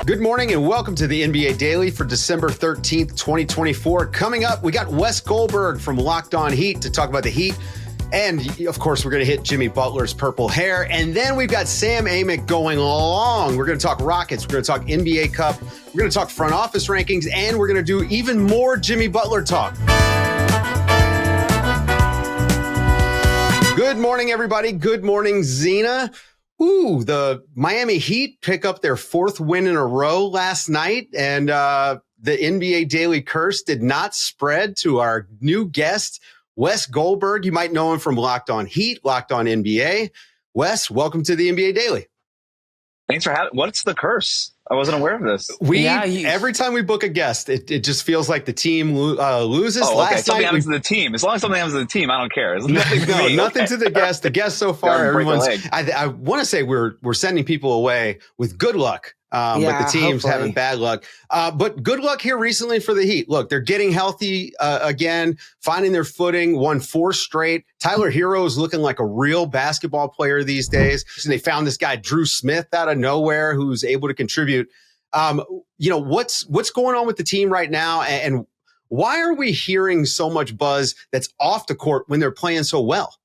Good morning and welcome to the NBA Daily for December 13th, 2024. Coming up, we got Wes Goldberg from Locked On Heat to talk about the Heat. And, of course, we're going to hit Jimmy Butler's purple hair. And then we've got Sam Amick going along. We're going to talk Rockets. We're going to talk NBA Cup. We're going to talk front office rankings. And we're going to do even more Jimmy Butler talk. Good morning, everybody. Good morning, Zena. Ooh, the Miami Heat pick up their fourth win in a row last night, and the NBA Daily curse did not spread to our new guest, Wes Goldberg. You might know him from Locked On Heat, Locked On NBA. Wes, welcome to the NBA Daily. Thanks for having. What's the curse? I wasn't aware of this. Every time we book a guest, it just feels like the team loses. Oh, okay. Something happens to the team. As long as something happens to the team, I don't care. Nothing to the guest. The guest so far, everyone's. I want to say we're sending people away with good luck. But the team's having bad luck. But good luck here recently for the Heat. Look, they're getting healthy again, finding their footing, won 4 straight. Tyler Hero is looking like a real basketball player these days. And they found this guy, Drew Smith, out of nowhere, who's able to contribute. What's going on with the team right now? And why are we hearing so much buzz that's off the court when they're playing so well?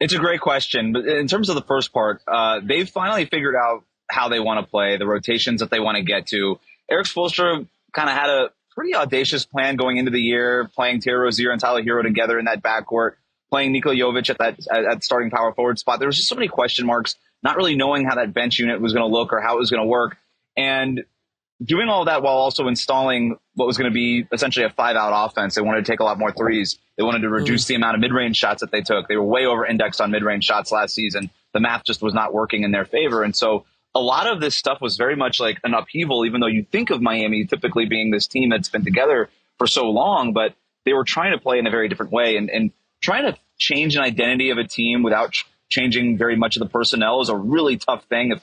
It's a great question. But in terms of the first part, they've finally figured out how they want to play, the rotations that they want to get to. Erik Spoelstra kind of had a pretty audacious plan going into the year, playing Terry Rozier and Tyler Hero together in that backcourt, playing Nikola Jovic at starting power forward spot. There was just so many question marks, not really knowing how that bench unit was going to look or how it was going to work. And doing all of that while also installing what was going to be essentially a 5-out offense. They wanted to take a lot more threes. They wanted to reduce the amount of mid-range shots that they took. They were way over-indexed on mid-range shots last season. The math just was not working in their favor. And so a lot of this stuff was very much like an upheaval, even though you think of Miami typically being this team that's been together for so long, but they were trying to play in a very different way. And trying to change an identity of a team without changing very much of the personnel is a really tough thing,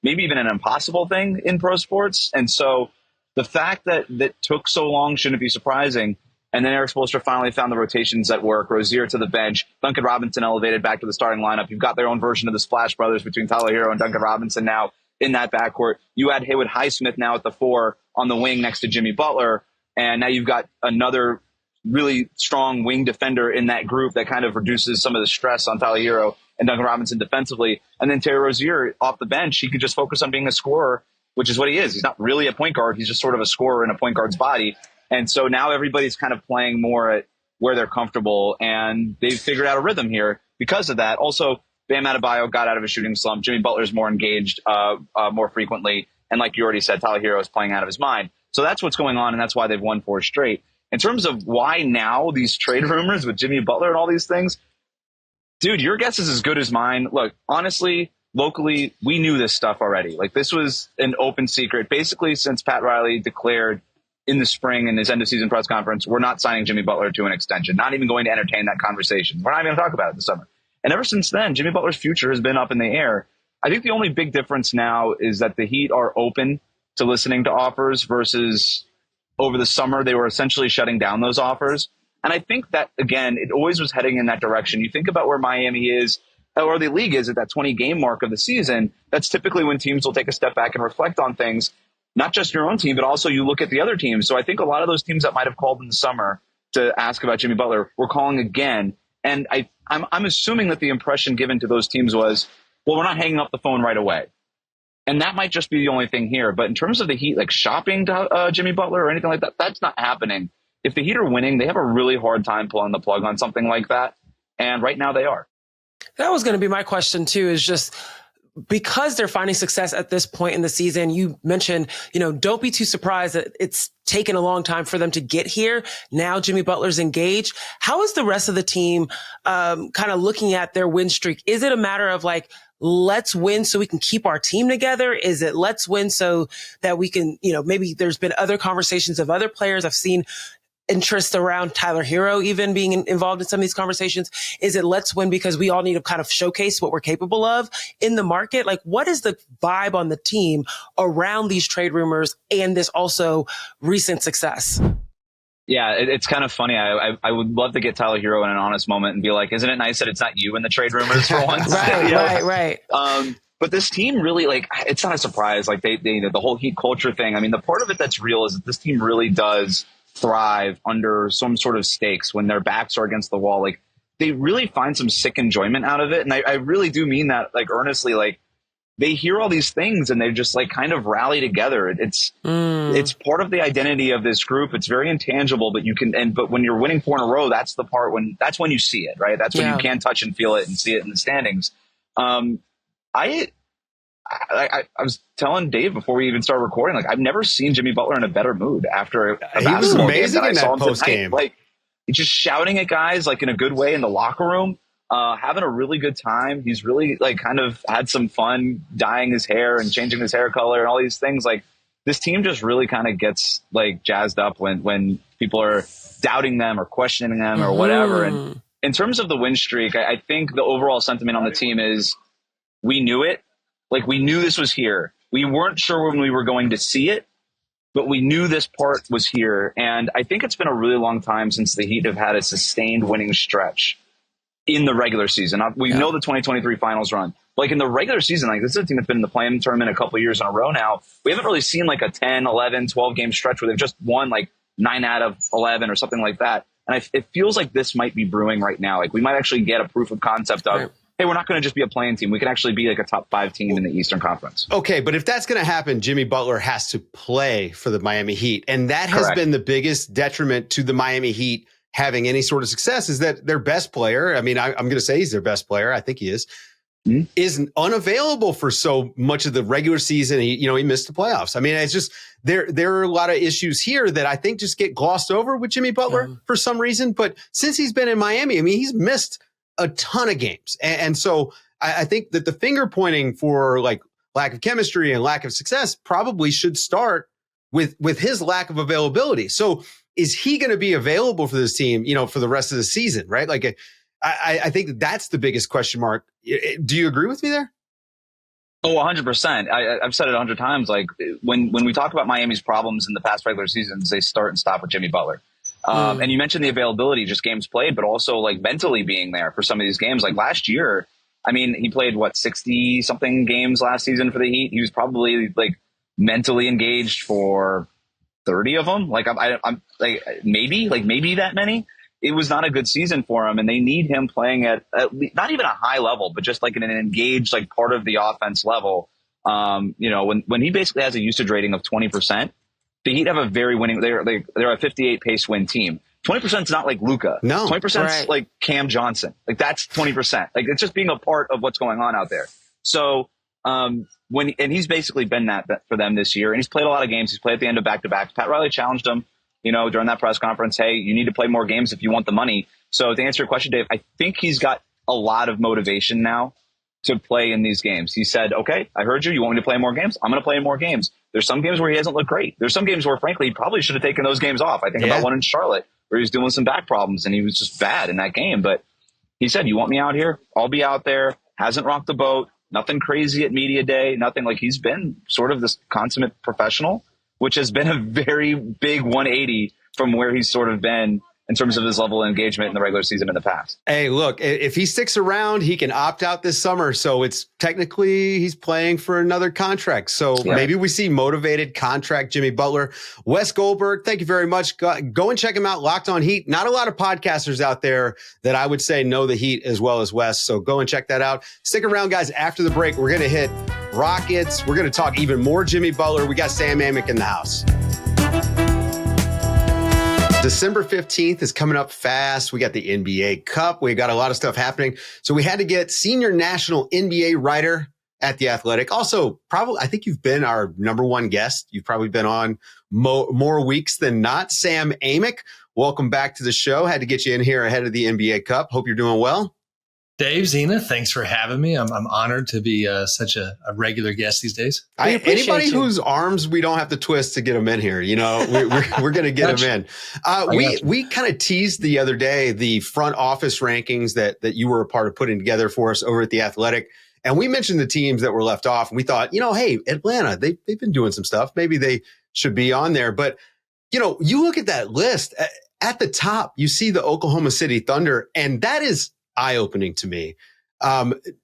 maybe even an impossible thing in pro sports. And so the fact that took so long shouldn't be surprising. And then Erik Spoelstra finally found the rotations that work. Rozier to the bench, Duncan Robinson elevated back to the starting lineup. You've got their own version of the Splash Brothers between Tyler Hero and Duncan Robinson now in that backcourt. You add Haywood Highsmith now at the 4 on the wing next to Jimmy Butler. And now you've got another really strong wing defender in that group that kind of reduces some of the stress on Tyler Hero and Duncan Robinson defensively. And then Terry Rozier off the bench, he could just focus on being a scorer, which is what he is. He's not really a point guard. He's just sort of a scorer in a point guard's body. And so now everybody's kind of playing more at where they're comfortable, and they've figured out a rhythm here because of that. Also, Bam Adebayo got out of a shooting slump. Jimmy Butler's more engaged more frequently. And like you already said, Tyler Hero is playing out of his mind. So that's what's going on, and that's why they've won 4 straight. In terms of why now these trade rumors with Jimmy Butler and all these things, dude, your guess is as good as mine. Look, honestly, locally, we knew this stuff already. Like, this was an open secret. Basically, since Pat Riley declared in the spring in his end-of-season press conference, we're not signing Jimmy Butler to an extension, not even going to entertain that conversation. We're not even going to talk about it this summer. And ever since then, Jimmy Butler's future has been up in the air. I think the only big difference now is that the Heat are open to listening to offers versus over the summer, they were essentially shutting down those offers. And I think that, again, it always was heading in that direction. You think about where Miami is, or the league is at that 20-game mark of the season. That's typically when teams will take a step back and reflect on things. Not just your own team, but also you look at the other teams. So I think a lot of those teams that might have called in the summer to ask about Jimmy Butler were calling again. And I'm assuming that the impression given to those teams was, well, we're not hanging up the phone right away. And that might just be the only thing here. But in terms of the Heat, like shopping to Jimmy Butler or anything like that, that's not happening. If the Heat are winning, they have a really hard time pulling the plug on something like that. And right now they are. That was going to be my question too, is just because they're finding success at this point in the season. You mentioned, don't be too surprised that it's taken a long time for them to get here. Now Jimmy Butler's engaged. How is the rest of the team kind of looking at their win streak? Is it a matter of like, let's win so we can keep our team together? Is it let's win so that we can, maybe there's been other conversations of other players. I've seen interest around Tyler Hero even being involved in some of these conversations. Is it let's win because we all need to kind of showcase what we're capable of in the market? Like, what is the vibe on the team around these trade rumors and this also recent success? Yeah, it's kind of funny. I would love to get Tyler Hero in an honest moment and be like, isn't it nice that it's not you in the trade rumors for once? Right. But this team really, like, it's not a surprise. Like they the whole Heat culture thing. I mean, the part of it that's real is that this team really does thrive under some sort of stakes when their backs are against the wall. Like they really find some sick enjoyment out of it. And I really do mean that, like, earnestly. Like they hear all these things and they just like kind of rally together. It's part of the identity of this group. It's very intangible, but but when you're winning 4 in a row, that's when you see it, right? That's when you can touch and feel it and see it in the standings. I was telling Dave before we even started recording, like, I've never seen Jimmy Butler in a better mood after a basketball was amazing game in that post game. Like, just shouting at guys, like, in a good way in the locker room, having a really good time. He's really, like, kind of had some fun dyeing his hair and changing his hair color and all these things. Like, this team just really kind of gets, like, jazzed up when people are doubting them or questioning them or whatever. And in terms of the win streak, I think the overall sentiment on the team is, we knew it. Like, we knew this was here. We weren't sure when we were going to see it, but we knew this part was here. And I think it's been a really long time since the Heat have had a sustained winning stretch in the regular season. We know the 2023 finals run. Like, in the regular season, like, this is a team that's been in the play-in tournament a couple of years in a row now. We haven't really seen like a 10, 11, 12-game stretch where they've just won like 9 out of 11 or something like that. And it feels like this might be brewing right now. Like, we might actually get a proof of concept of, hey, we're not going to just be a playing team. We can actually be like a top 5 team in the Eastern Conference. Okay, but if that's going to happen, Jimmy Butler has to play for the Miami Heat. And that has been the biggest detriment to the Miami Heat having any sort of success, is that their best player, I mean, I'm going to say he's their best player, I think he is unavailable for so much of the regular season. He missed the playoffs. I mean, it's just, there are a lot of issues here that I think just get glossed over with Jimmy Butler for some reason. But since he's been in Miami, I mean, he's missed a ton of games. And so I think that the finger pointing for like lack of chemistry and lack of success probably should start with his lack of availability. So is he going to be available for this team, for the rest of the season, right? Like, I think that's the biggest question mark. Do you agree with me there? Oh, 100%. I've said it 100 times. Like, when we talk about Miami's problems in the past regular seasons, they start and stop with Jimmy Butler. And you mentioned the availability, just games played, but also like mentally being there for some of these games. Like last year, I mean, he played 60 something games last season for the Heat. He was probably like mentally engaged for 30 of them. Like I'm like maybe that many. It was not a good season for him, and they need him playing at least, not even a high level, but just like in an engaged, like part of the offense level. When he basically has a usage rating of 20%. The Heat have a very winning. They're a 58 pace win team. 20% is not like Luka. No, 20% is like Cam Johnson. Like, that's 20%. Like, it's just being a part of what's going on out there. So and he's basically been that for them this year, and he's played a lot of games. He's played at the end of back-to-backs. Pat Riley challenged him, during that press conference. Hey, you need to play more games if you want the money. So to answer your question, Dave, I think he's got a lot of motivation now to play in these games. He said, okay, I heard you. You want me to play more games? I'm going to play more games. There's some games where he hasn't looked great. There's some games where, frankly, he probably should have taken those games off. I think about one in Charlotte where he was dealing with some back problems and he was just bad in that game. But he said, you want me out here? I'll be out there. Hasn't rocked the boat. Nothing crazy at media day. Nothing. Like, he's been sort of this consummate professional, which has been a very big 180 from where he's sort of been in terms of his level of engagement in the regular season in the past. Hey, look, if he sticks around, he can opt out this summer. So it's technically he's playing for another contract. So maybe we see motivated contract Jimmy Butler. Wes Goldberg, thank you very much. Go and check him out. Locked On Heat. Not a lot of podcasters out there that I would say know the Heat as well as Wes. So go and check that out. Stick around, guys. After the break, we're going to hit Rockets. We're going to talk even more Jimmy Butler. We got Sam Amick in the house. December 15th is coming up fast. We got the NBA Cup. We got a lot of stuff happening. So we had to get senior national NBA writer at The Athletic. Also, probably, I think you've been our number one guest. You've probably been on more weeks than not. Sam Amick, welcome back to the show. Had to get you in here ahead of the NBA Cup. Hope you're doing well. Dave, Zena, thanks for having me. I'm honored to be such a regular guest these days. Anybody whose arms we don't have to twist to get them in here, we're going to get them in. We kind of teased the other day the front office rankings that you were a part of putting together for us over at The Athletic. And we mentioned the teams that were left off. And we thought, hey, Atlanta, they've been doing some stuff. Maybe they should be on there. But, you look at that list at the top, you see the Oklahoma City Thunder, and that is eye-opening to me.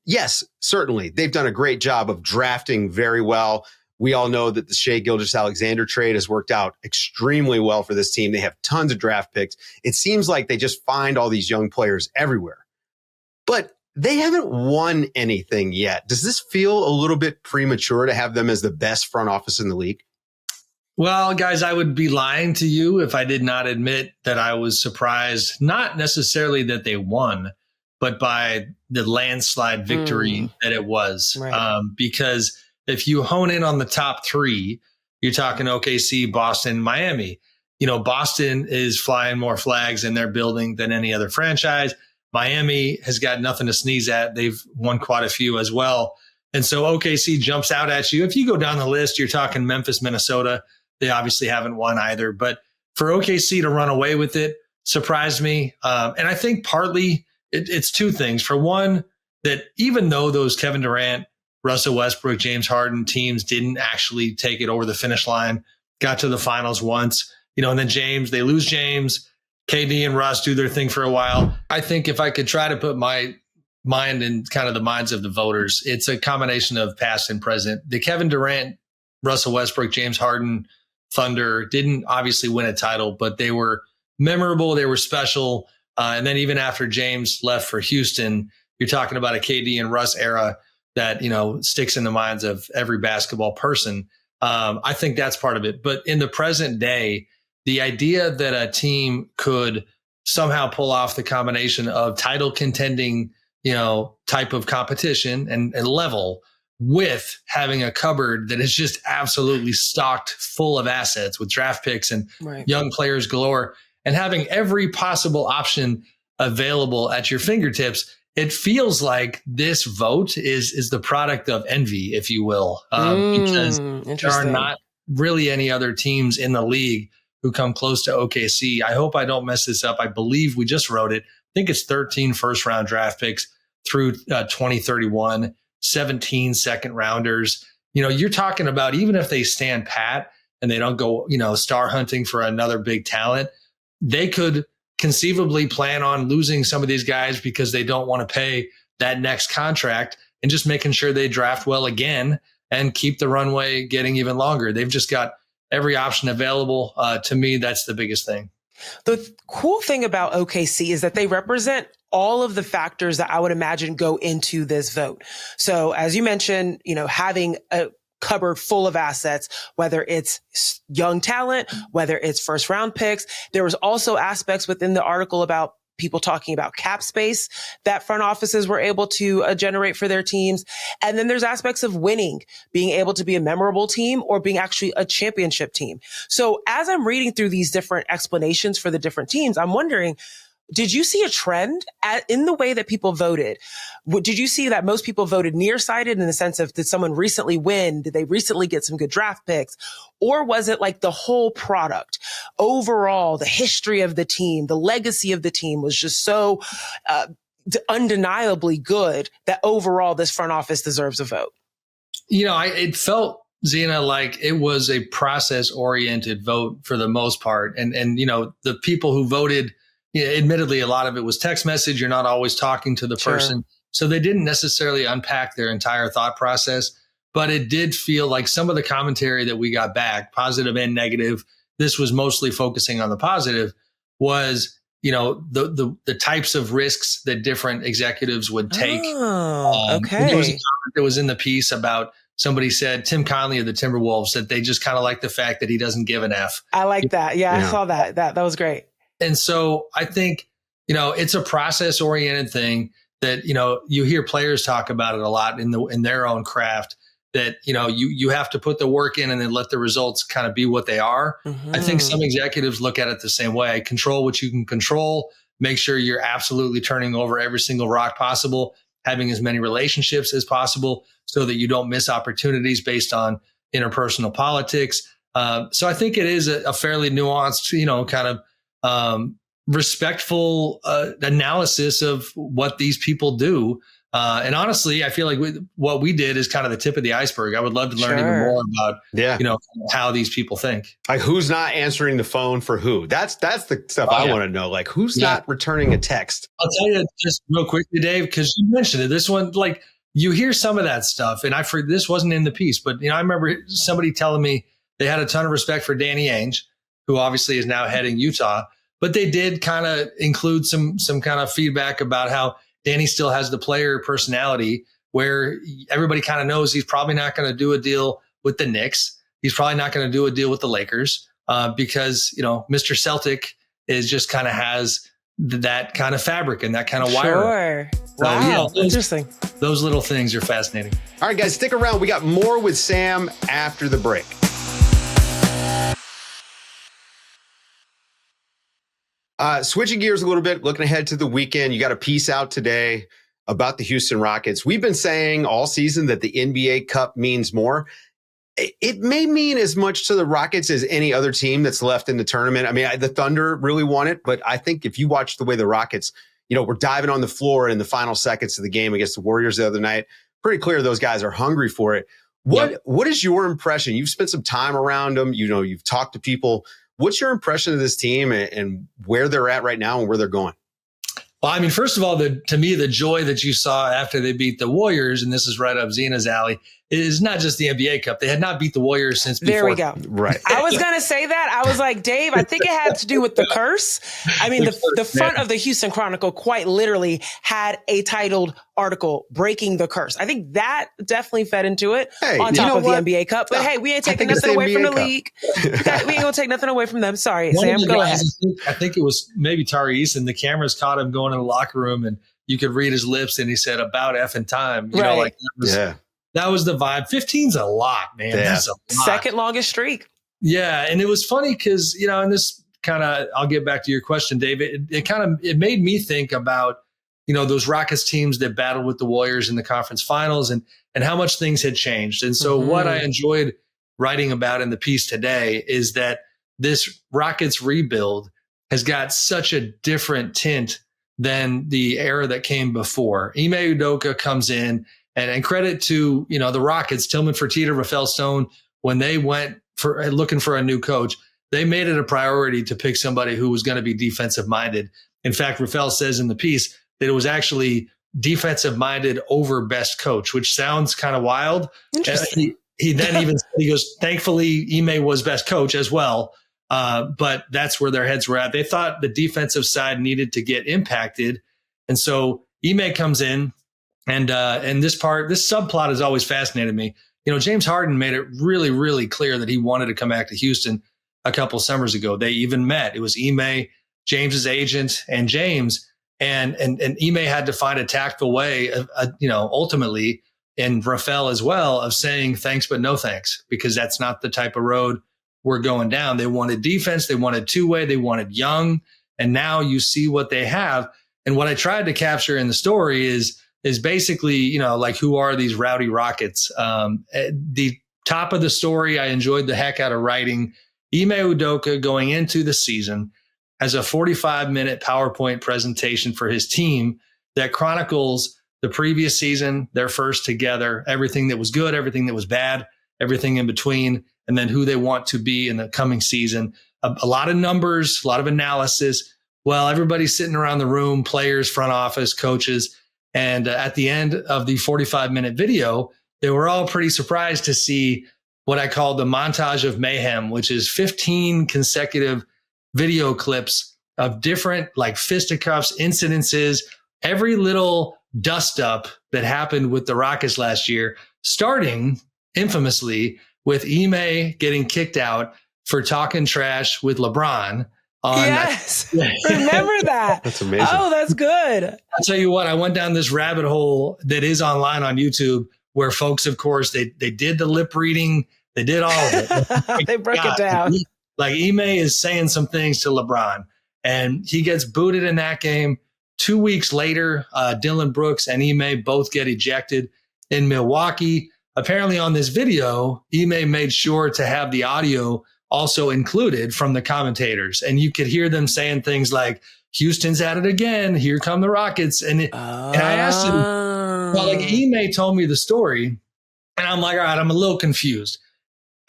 Yes, certainly. They've done a great job of drafting very well. We all know that the Shai Gilgeous-Alexander trade has worked out extremely well for this team. They have tons of draft picks. It seems like they just find all these young players everywhere. But they haven't won anything yet. Does this feel a little bit premature to have them as the best front office in the league? Well, guys, I would be lying to you if I did not admit that I was surprised, not necessarily that they won, but by the landslide victory that it was. Right. Because if you hone in on the top three, you're talking OKC, Boston, Miami. You know, Boston is flying more flags in their building than any other franchise. Miami has got nothing to sneeze at. They've won quite a few as well. And so OKC jumps out at you. If you go down the list, you're talking Memphis, Minnesota. They obviously haven't won either. But for OKC to run away with it surprised me. And I think partly it's two things. For one, that even though those Kevin Durant, Russell Westbrook, James Harden teams didn't actually take it over the finish line, got to the finals once, and then they lose James, KD and Russ do their thing for a while. I think if I could try to put my mind in kind of the minds of the voters, it's a combination of past and present. The Kevin Durant, Russell Westbrook, James Harden Thunder didn't obviously win a title, but they were memorable. They were special. And then even after James left for Houston, you're talking about a KD and Russ era that, sticks in the minds of every basketball person. I think that's part of it. But in the present day, the idea that a team could somehow pull off the combination of title contending, type of competition and level with having a cupboard that is just absolutely stocked full of assets with draft picks and young players galore and having every possible option available at your fingertips, it feels like this vote is the product of envy, if you will, because there are not really any other teams in the league who come close to OKC. I hope I don't mess this up. I believe we just wrote it. I think it's 13 first-round draft picks through 2031, 17 second-rounders. You're talking about even if they stand pat and they don't go, star hunting for another big talent, they could conceivably plan on losing some of these guys because they don't want to pay that next contract and just making sure they draft well again and keep the runway getting even longer. They've just got every option available. To me, that's the biggest thing. The cool thing about OKC is that they represent all of the factors that I would imagine go into this vote. So as you mentioned, having a cupboard full of assets, whether it's young talent, whether it's first round picks. There was also aspects within the article about people talking about cap space that front offices were able to generate for their teams. And then there's aspects of winning, being able to be a memorable team or being actually a championship team. So as I'm reading through these different explanations for the different teams, I'm wondering, did you see a trend in the way that people voted? Did you see that most people voted nearsighted in the sense of, did someone recently win? Did they recently get some good draft picks? Or was it like the whole product? Overall, the history of the team, the legacy of the team was just so undeniably good that overall this front office deserves a vote? It felt, Zena, like it was a process-oriented vote for the most part. And the people who voted, admittedly, a lot of it was text message. You're not always talking to the person. So they didn't necessarily unpack their entire thought process, but it did feel like some of the commentary that we got back, positive and negative, this was mostly focusing on the positive, was, the types of risks that different executives would take. Oh, okay. There was a comment that was in the piece about, somebody said, Tim Conley of the Timberwolves, that they just kind of like the fact that he doesn't give an F. I like that. Yeah, I saw that. That was great. And so I think, it's a process oriented thing that, you hear players talk about it a lot in their own craft, that, you have to put the work in and then let the results kind of be what they are. Mm-hmm. I think some executives look at it the same way. Control what you can control, make sure you're absolutely turning over every single rock possible, having as many relationships as possible so that you don't miss opportunities based on interpersonal politics. So I think it is a fairly nuanced, kind of respectful analysis of what these people do. And honestly, I feel like what we did is kind of the tip of the iceberg. I would love to learn even more about, how these people think. Like who's not answering the phone for who? That's the stuff I want to know. Like who's not returning a text? I'll tell you just real quickly, Dave, because you mentioned it. This one, like you hear some of that stuff, and this wasn't in the piece, but I remember somebody telling me they had a ton of respect for Danny Ainge, who obviously is now heading Utah, but they did kind of include some kind of feedback about how Danny still has the player personality where everybody kind of knows he's probably not going to do a deal with the Knicks. He's probably not going to do a deal with the Lakers because, Mr. Celtic is just kind of has that kind of fabric and that kind of wire. Sure. Wow. Interesting. Those little things are fascinating. All right, guys, stick around. We got more with Sam after the break. Switching gears a little bit, looking ahead to the weekend, you got a piece out today about the Houston Rockets. We've been saying all season that the NBA Cup means more. It may mean as much to the Rockets as any other team that's left in the tournament. I mean, the Thunder really won it, but I think if you watch the way the Rockets, were diving on the floor in the final seconds of the game against the Warriors the other night, pretty clear those guys are hungry for it. What is your impression? You've spent some time around them. You've talked to people. What's your impression of this team and where they're at right now and where they're going? Well, I mean, first of all, to me, the joy that you saw after they beat the Warriors, and this is right up Zena's alley, is not just the NBA Cup. They had not beat the Warriors since before. There we go. Right. I was going to say that. I was like, Dave, I think it had to do with the curse. I mean, the front of the Houston Chronicle quite literally had a titled article, Breaking the Curse. I think that definitely fed into it on top of the NBA Cup. But hey, we ain't taking nothing away from the league. We ain't going to take nothing away from them. Sorry, Sam, go ahead. I think it was maybe Tari Eason. The cameras caught him going in the locker room and you could read his lips and he said, about effing time. That was the vibe. 15's a lot, man. Yeah. That's a lot. Second longest streak. Yeah. And it was funny because, and this kind of, I'll get back to your question, David. It made me think about, those Rockets teams that battled with the Warriors in the conference finals and how much things had changed. And so what I enjoyed writing about in the piece today is that this Rockets rebuild has got such a different tint than the era that came before. Ime Udoka comes in. And credit to, the Rockets, Tillman Fertitta, Rafael Stone, when they went for looking for a new coach, they made it a priority to pick somebody who was going to be defensive minded. In fact, Rafael says in the piece that it was actually defensive minded over best coach, which sounds kind of wild. Interesting. He then even said, he goes, thankfully, Ime was best coach as well. But that's where their heads were at. They thought the defensive side needed to get impacted. And so Ime comes in. And this subplot has always fascinated me. James Harden made it really, really clear that he wanted to come back to Houston a couple summers ago. They even met. It was Ime, James's agent, and James. And Ime had to find a tactful way, ultimately, and Rafael as well, of saying thanks but no thanks, because that's not the type of road we're going down. They wanted defense. They wanted two-way. They wanted young. And now you see what they have. And what I tried to capture in the story is basically, who are these rowdy Rockets? The top of the story, I enjoyed the heck out of writing. Ime Udoka going into the season has a 45-minute PowerPoint presentation for his team that chronicles the previous season, their first together, everything that was good, everything that was bad, everything in between, and then who they want to be in the coming season. A lot of numbers, a lot of analysis. Well, everybody's sitting around the room, players, front office, coaches. And at the end of the 45-minute video, they were all pretty surprised to see what I call the montage of mayhem, which is 15 consecutive video clips of different fisticuffs, incidences, every little dust up that happened with the Rockets last year, starting infamously with Ime getting kicked out for talking trash with LeBron. Yes. Remember that. That's amazing. Oh, that's good. I'll tell you what, I went down this rabbit hole that is online on YouTube where folks, of course, they did the lip reading. They did all of it. They break it down. Ime is saying some things to LeBron and he gets booted in that game. 2 weeks later, Dylan Brooks and Ime both get ejected in Milwaukee. Apparently on this video, Ime made sure to have the audio also included from the commentators. And you could hear them saying things like, Houston's at it again. Here come the Rockets. And I asked him, well, like Ime told me the story, and I'm like, all right, I'm a little confused.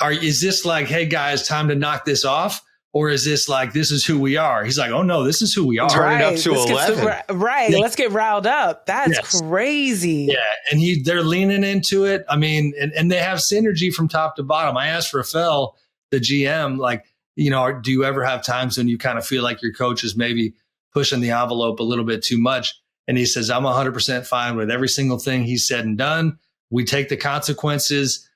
Is this like, hey guys, time to knock this off? Or is this like, this is who we are? He's like, oh no, this is who we are. Turn it up to 11. Yeah. Let's get riled up. That's crazy. Yeah. And they're leaning into it. I mean, and they have synergy from top to bottom. I asked Rafael, the GM, like, do you ever have times when you kind of feel like your coach is maybe pushing the envelope a little bit too much? And he says, I'm 100% fine with every single thing he said and done. We take the consequences.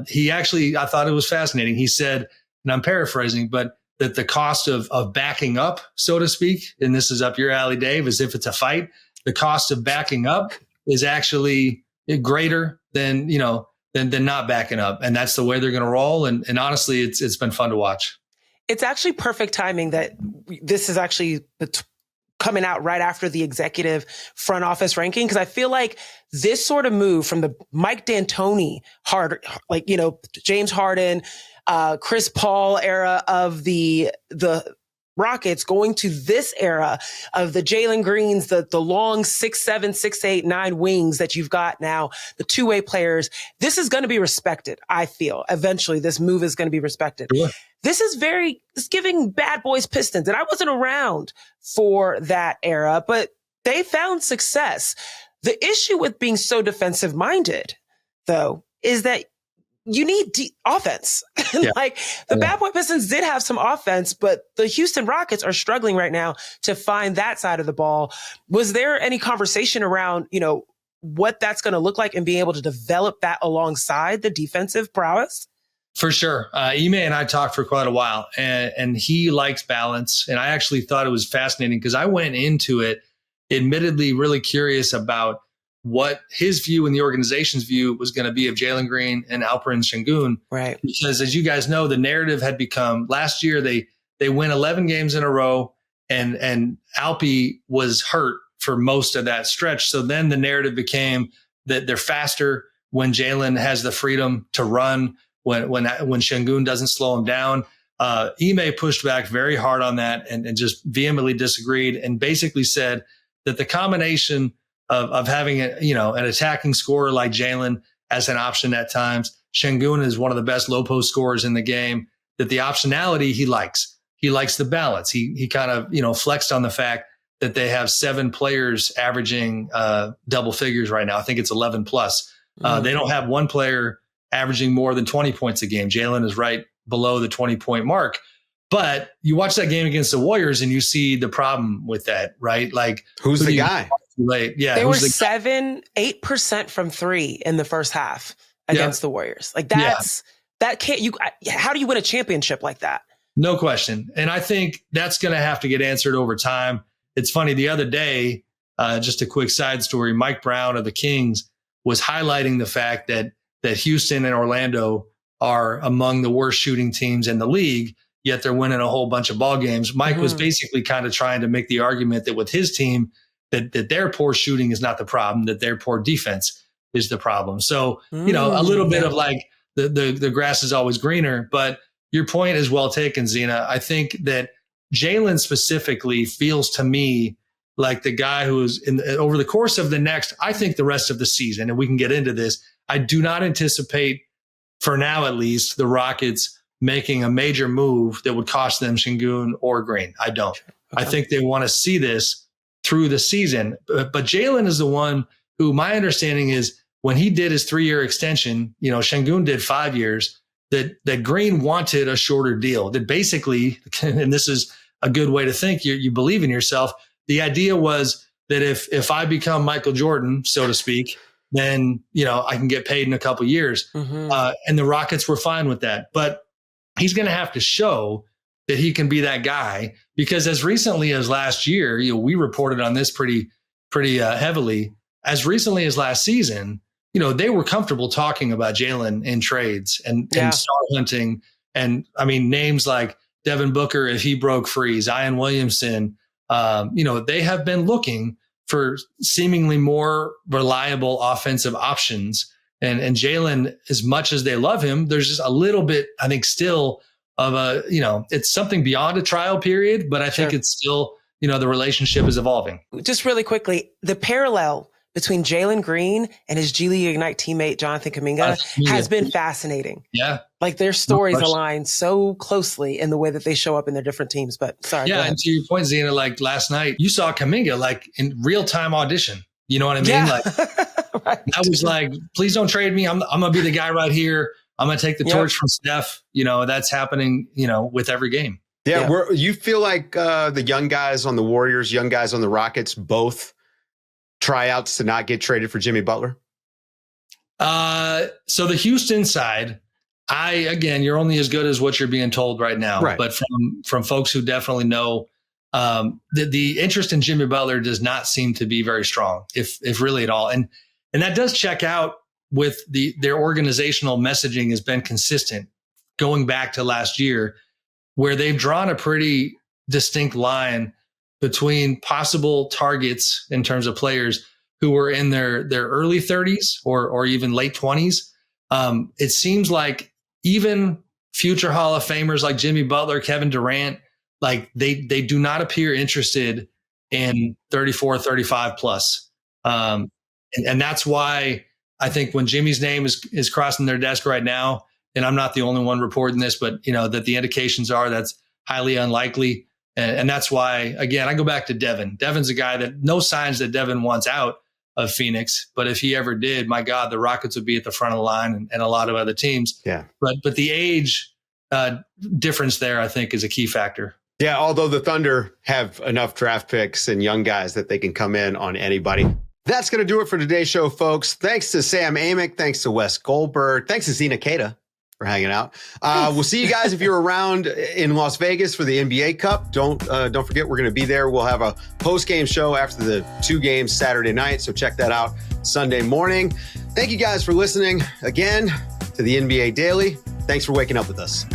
He actually, I thought it was fascinating. He said, and I'm paraphrasing, but that the cost of backing up, so to speak, and this is up your alley, Dave, as if it's a fight, the cost of backing up is actually greater than not backing up. And that's the way they're going to roll. And honestly, it's been fun to watch. It's actually perfect timing that this is actually coming out right after the executive front office ranking. Because I feel like this sort of move from the Mike D'Antoni, James Harden, Chris Paul era of the Rockets going to this era of the Jalen Greens, the long 6'7", 6'8", 9 wings that you've got now, the two-way players. This is going to be respected, I feel. Eventually, this move is going to be respected. Sure. This is it's giving Bad Boys Pistons. And I wasn't around for that era, but they found success. The issue with being so defensive minded, though, is that you need offense. Yeah. Bad Boy Pistons did have some offense, but the Houston Rockets are struggling right now to find that side of the ball. Was there any conversation around, what that's going to look like and being able to develop that alongside the defensive prowess? For sure. Ime and I talked for quite a while, and he likes balance. And I actually thought it was fascinating because I went into it admittedly really curious about what his view and the organization's view was going to be of Jalen Green and Alperen Sengun. Right. Because as you guys know, the narrative had become last year, they win 11 games in a row and Alpi was hurt for most of that stretch. So then the narrative became that they're faster when Jalen has the freedom to run, when Sengun doesn't slow him down. Ime pushed back very hard on that and just vehemently disagreed and basically said that the combination of having an attacking scorer like Jalen as an option at times. Sengun is one of the best low post scorers in the game, that the optionality he likes. He likes the balance. He kind of, flexed on the fact that they have 7 players averaging double figures right now. I think it's 11 plus. They don't have one player averaging more than 20 points a game. Jalen is right below the 20-point mark. But you watch that game against the Warriors and you see the problem with that, right? Like, who's the guy? Late. Yeah, they were 8% from 3 in the first half against the Warriors. Like that can't you? How do you win a championship like that? No question. And I think that's going to have to get answered over time. It's funny. The other day, just a quick side story. Mike Brown of the Kings was highlighting the fact that Houston and Orlando are among the worst shooting teams in the league, yet they're winning a whole bunch of ball games. Mike was basically kind of trying to make the argument that with his team, that their poor shooting is not the problem, that their poor defense is the problem. So, a little bit of like the grass is always greener, but your point is well taken, Zena. I think that Jalen specifically feels to me like the guy who's over the course of I think the rest of the season, and we can get into this, I do not anticipate, for now at least, the Rockets making a major move that would cost them Sengun or Green. I don't. Okay. I think they want to see this through the season. But Jalen is the one who, my understanding is, when he did his 3-year extension, Sengun did 5 years, that Green wanted a shorter deal. That basically, and this is a good way to think, you believe in yourself. The idea was that if I become Michael Jordan, so to speak, then, I can get paid in a couple years. And the Rockets were fine with that. But he's going to have to show that he can be that guy, because as recently as last year, we reported on this pretty heavily. As recently as last season, they were comfortable talking about Jalen in trades and star hunting. And I mean, names like Devin Booker, if he broke free, Zion Williamson, they have been looking for seemingly more reliable offensive options. And Jalen, as much as they love him, there's just a little bit, I think, still of it's something beyond a trial period, but I think it's still the relationship is evolving. Just really quickly, the parallel between Jalen Green and his G League Ignite teammate, Jonathan Kuminga, has been fascinating. Yeah. Like their stories align so closely in the way that they show up in their different teams. But sorry. Yeah. And to your point, Zena, like last night, you saw Kuminga like in real time audition. You know what I mean? Yeah. Like right. I was like, please don't trade me. I'm going to be the guy right here. I'm going to take the torch from Steph. That's happening, with every game. Yeah. You feel like the young guys on the Warriors, young guys on the Rockets, both tryouts to not get traded for Jimmy Butler? So the Houston side, you're only as good as what you're being told right now. Right. But from folks who definitely know, the interest in Jimmy Butler does not seem to be very strong, if really at all. And that does check out with their organizational messaging has been consistent going back to last year, where they've drawn a pretty distinct line between possible targets in terms of players who were in their early 30s or even late 20s. It seems like even future Hall of Famers like Jimmy Butler, Kevin Durant, like they do not appear interested in 34, 35 plus. And that's why I think when Jimmy's name is crossing their desk right now, and I'm not the only one reporting this, but that the indications are that's highly unlikely. And that's why, again, I go back to Devin. Devin's a guy that no signs that Devin wants out of Phoenix, but if he ever did, my God, the Rockets would be at the front of the line and a lot of other teams. Yeah. But the age difference there, I think, is a key factor. Yeah. Although the Thunder have enough draft picks and young guys that they can come in on anybody. That's going to do it for today's show, folks. Thanks to Sam Amick. Thanks to Wes Goldberg. Thanks to Zena Keita for hanging out. We'll see you guys if you're around in Las Vegas for the NBA Cup. Don't forget, we're going to be there. We'll have a post-game show after the 2 games Saturday night, so check that out Sunday morning. Thank you guys for listening again to the NBA Daily. Thanks for waking up with us.